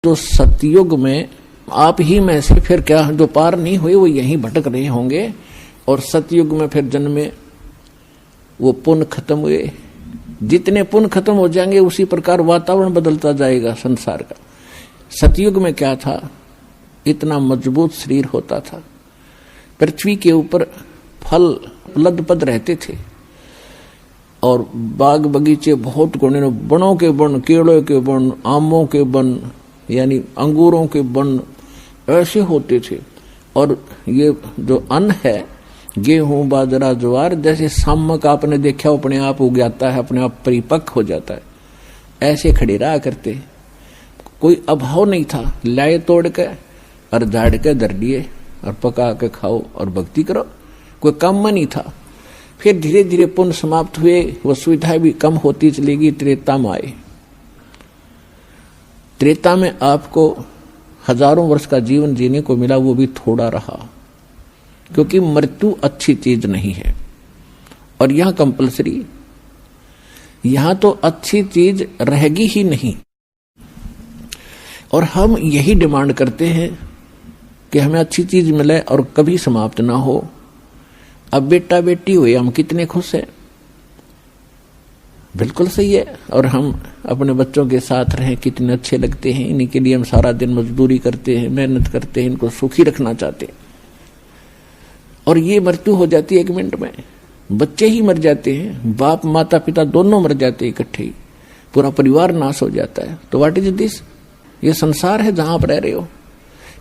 तो सतयुग में आप ही में से फिर क्या जो पार नहीं हुए वो यहीं भटक रहे होंगे, और सतयुग में फिर जन्मे वो पुण्य खत्म हुए। जितने पुण्य खत्म हो जाएंगे उसी प्रकार वातावरण बदलता जाएगा संसार का। सतयुग में क्या था, इतना मजबूत शरीर होता था, पृथ्वी के ऊपर फल लदपद रहते थे और बाग बगीचे बहुत गुणे, बनों के बन, केलों के बन, आमों के बन, यानी अंगूरों के बन ऐसे होते थे। और ये जो अन्न है, गेहूं बाजरा ज्वार, जैसे सामक आपने देखा अपने आप उग जाता है, अपने आप परिपक्व हो जाता है, ऐसे खड़े रहा करते। कोई अभाव नहीं था, लाए तोड़ के और झाड़ के धर लिए और पका के खाओ और भक्ति करो, कोई काम नहीं था। फिर धीरे धीरे पुण्य समाप्त हुए, वो सुविधाएं भी कम होती चली गई। त्रेता में आए। त्रेता में आपको हजारों वर्ष का जीवन जीने को मिला, वो भी थोड़ा रहा, क्योंकि मृत्यु अच्छी चीज नहीं है। और यहां कंपलसरी, यहां तो अच्छी चीज रहेगी ही नहीं। और हम यही डिमांड करते हैं कि हमें अच्छी चीज मिले और कभी समाप्त ना हो। अब बेटा बेटी हुए, हम कितने खुश हैं, बिल्कुल सही है। और हम अपने बच्चों के साथ रहें, कितने अच्छे लगते हैं। इन्हीं के लिए हम सारा दिन मजदूरी करते हैं, मेहनत करते हैं, इनको सुखी रखना चाहते हैं। और ये मृत्यु हो जाती है 1 मिनट में। बच्चे ही मर जाते हैं, बाप माता पिता दोनों मर जाते हैं इकट्ठे ही, पूरा परिवार नाश हो जाता है। तो व्हाट इज दिस? ये संसार है जहां आप रह रहे हो।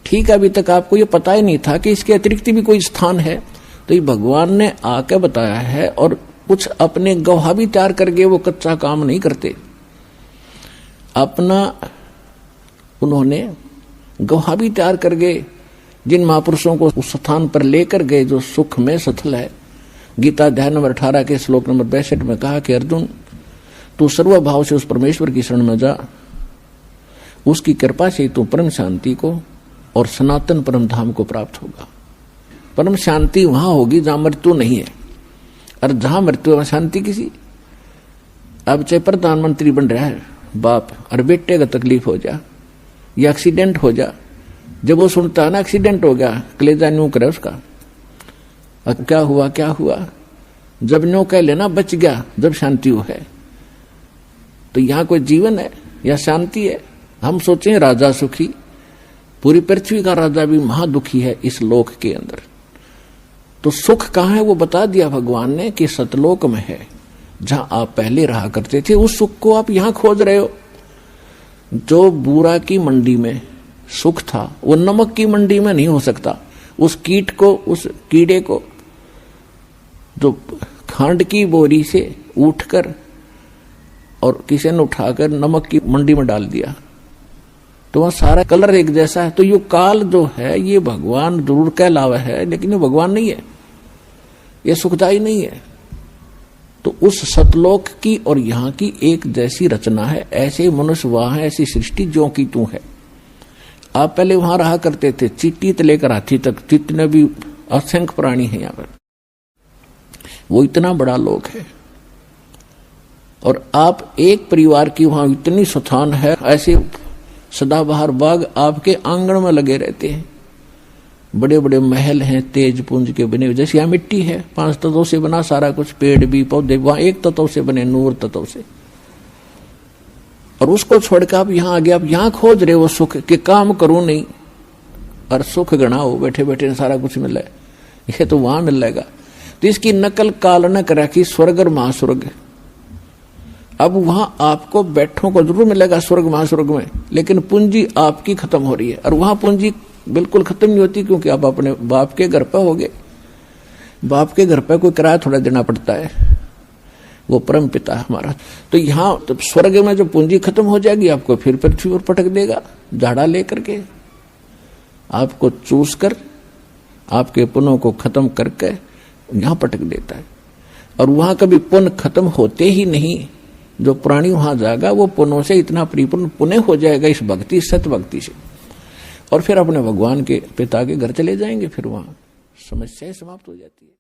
ठीक है, अभी तक आपको ये पता ही नहीं था कि इसके अतिरिक्त भी कोई स्थान है। तो ये भगवान ने आके बताया है, और कुछ अपने गवाह भी तैयार करके वो कच्चा काम नहीं करते। अपना उन्होंने गवाह भी तैयार करके जिन महापुरुषों को उस स्थान पर लेकर गए जो सुख में सथल है। गीता अध्याय नंबर 18 के श्लोक नंबर 62 में कहा कि अर्जुन, तू सर्वभाव से उस परमेश्वर की शरण में जा, उसकी कृपा से तू परम शांति को और सनातन परम धाम को प्राप्त होगा। परम शांति वहां होगी जहां मृत्यु नहीं है, और जहां मृत्यु वहां शांति किसी। अब चाहे प्रधानमंत्री बन रहा है बाप, और बेटे का तकलीफ हो जा या एक्सीडेंट हो जा, जब वो सुनता है ना एक्सीडेंट हो गया, कलेजा न्यू करे उसका, क्या हुआ क्या हुआ, जब न्यू कह लेना बच गया, जब शांति हो है। तो यहां कोई जीवन है या शांति है? हम सोचें राजा सुखी, पूरी पृथ्वी का राजा भी महादुखी है इस लोक के अंदर। तो सुख कहां है वो बता दिया भगवान ने कि सतलोक में है, जहां आप पहले रहा करते थे। उस सुख को आप यहां खोज रहे हो। जो बूरा की मंडी में सुख था वो नमक की मंडी में नहीं हो सकता। उस कीट को, उस कीड़े को जो खांड की बोरी से उठकर और किसी ने उठाकर नमक की मंडी में डाल दिया, तो वह सारा कलर एक जैसा है। तो ये काल जो है ये भगवान जरूर कहलावा है, लेकिन ये भगवान नहीं है, ये सुखदाई नहीं है। तो उस सतलोक की और यहाँ की एक जैसी रचना है। ऐसे मनुष्य वहां है, ऐसी सृष्टि जो की तू है। आप पहले वहां रहा करते थे, चींटी से लेकर हाथी तक जितने भी असंख्य प्राणी है यहाँ पर, वो इतना बड़ा लोक है। और आप एक परिवार की वहां इतनी स्थान है, ऐसे सदाबहार बाग आपके आंगन में लगे रहते हैं। बड़े बड़े महल हैं तेज पुंज के बने, जैसे यहाँ मिट्टी है 5 तत्वों से बना सारा कुछ, पेड़ भी पौधे, वहां 1 तत्व से बने, नूर तत्व से। और उसको छोड़कर आप यहाँ आ गए, आप यहाँ खोज रहे हो सुख के, काम करूं नहीं और सुख गणाओ, बैठे बैठे सारा कुछ मिल रहा है, ये तो वहां मिल जाएगा। तो इसकी नकल काल न करा कि स्वर्ग और महास्वर्ग। अब वहां आपको बैठों को जरूर मिलेगा स्वर्ग महास्वर्ग में, लेकिन पूंजी आपकी खत्म हो रही है। और वहां पूंजी बिल्कुल खत्म नहीं होती, क्योंकि आप अपने बाप के घर पर हो गए। बाप के घर पर कोई किराया थोड़ा देना पड़ता है, वो परम पिता है हमारा। तो यहाँ तो स्वर्ग में जो पूंजी खत्म हो जाएगी, आपको फिर पृथ्वी पर पटक देगा, झाड़ा लेकर के आपको चूस कर आपके पुण्यों को खत्म करके यहाँ पटक देता है। और वहां कभी पुण्य खत्म होते ही नहीं। जो प्राणी वहां जाएगा वो पुण्यों से इतना परिपूर्ण पुण्य हो जाएगा इस भक्ति, सत भक्ति से, और फिर अपने भगवान के पिता के घर चले जाएंगे। फिर वहां समस्याएं समाप्त हो जाती है।